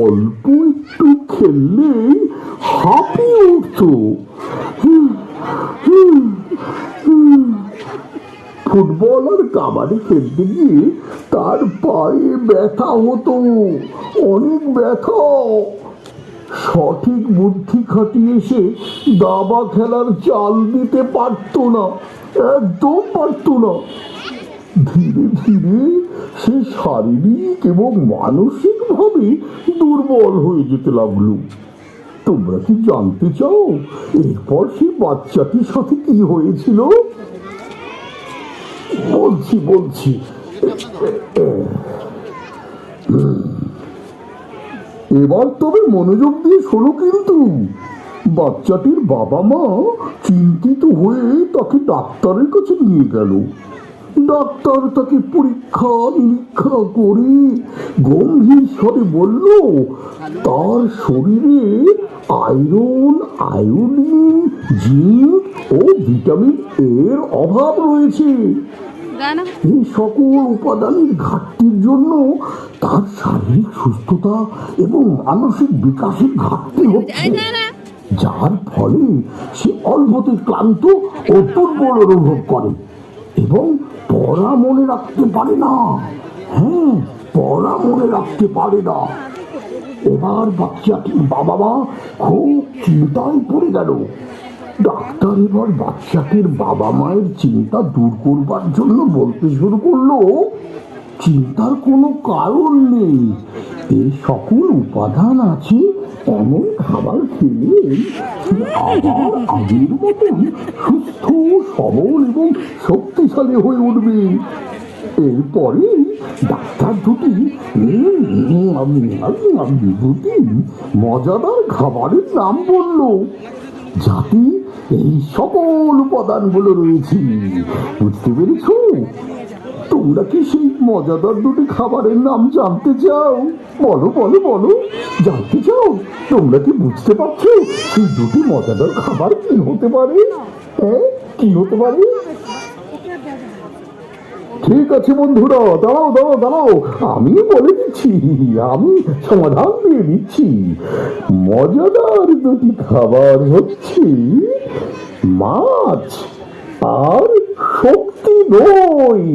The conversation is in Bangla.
অল্প একটু খেললে হাঁপিয়ে উঠত। ফুটবল আর কাবাডি খেলতে গিয়ে তার পায়ে ব্যথা হতো, অনেক ব্যথা। সঠিক বুদ্ধি খাটিয়ে সে দাবা খেলার চাল দিতে পারতো না, একদম পারতো না। ধীরে ধীরে সে শারীরিক এবং মানসিক ভাবে দুর্বল হয়ে যেতে লাগলো। তোমরা কি জানতে চাও এরপর সেই বাচ্চাটির সাথে কি হয়েছিল? বলছি বলছি এবার তবে মনোযোগ দিয়ে শোনো কিন্তু। বাচ্চাটির বাবা মা চিন্তিত হয়ে তাকে ডাক্তারের কাছে নিয়ে গেল। ডাক্তার তাকে পরীক্ষা নিরীক্ষা করে গম্ভীর স্বরে বলল, তার শরীরে আয়রন, আয়োডিন, জিঙ্ক ও ভিটামিন এর অভাব রয়েছে। এই সকল উপাদানের ঘাটতির জন্য তার শারীরিক সুস্থতা এবং মানসিক বিকাশের ঘাটতি হচ্ছে, যার ফলে সে অল্পতে ক্লান্ত ও দুর্বল অনুভব করে এবং পড়া মনে রাখতে পারে না। হ্যাঁ, পড়া মনে রাখতে পারে না। এবার বাচ্চাটির বাবা মা খুব চিন্তায় পড়ে গেল। ডাক্তার এবার বাচ্চাটির বাবা মায়ের চিন্তা দূর করবার জন্য বলতে শুরু করলো, চিন্তার কোনো কারণ নেই, এই সকল উপাদান আছে এমন খাবার খেলে আবার আগের মতন সুস্থ, সবল এবং শক্তিশালী হয়ে উঠবে। এরপরে ডাক্তার দুটি মজাদার খাবারের নাম বলল, যাতে এই সকল উপাদানগুলো রয়েছে। বুঝতে পেরেছ? তোমরা কি সেই মজাদার দুটি খাবারের নাম জানতে চাও? বলো বলো বলো, জানতে চাও? তোমরা কি বুঝতে পারছো সেই দুটি মজাদার খাবার কি হতে পারে? হ্যাঁ, কি হতে পারে? ঠিক আছে বন্ধুরা, দাঁড়াও দাঁড়াও দাঁড়াও, আমি বলে দিচ্ছি, আমি সমাধান দিয়ে দিচ্ছি। মজাদার দুটি খাবার হচ্ছে মাছ আর শক্তি দই।